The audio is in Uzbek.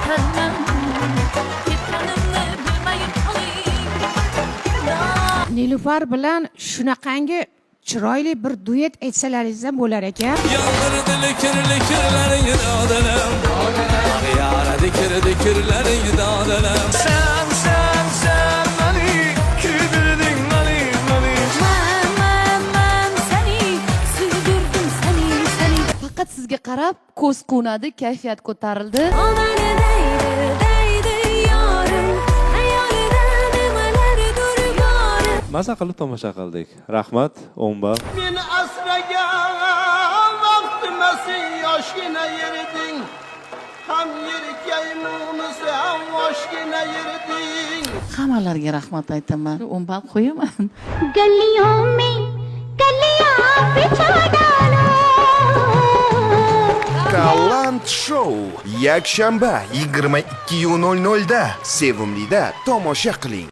ketganman ketganimni bilmayin qoling. Nilufar bilan shunaqangi chiroyli bir duet aytsalaringiz ham bo'lar ekan. Yandırdı likirlerin dadelem Yaradı kirlerin dadelem Sen beni küldürdün beni Men seni suydirdim seni. Faqat sizga qarab ko'z qo'nadi, kayfiyat ko'tarildi. Omani deydi yorim hayolida nimalardir borim. Maza qilib tomosha qildik. Rahmat, Omba. Meni asragan vaqtmasin yoshgina yerding ham yelkayimni sen yoshgina yerding Hammalarga rahmat aytaman. O'mbal qo'yaman. गलियों में गलियां बिछा डालो. Talent Show yakshanba 22:00 da Sevimlida tomosha qiling.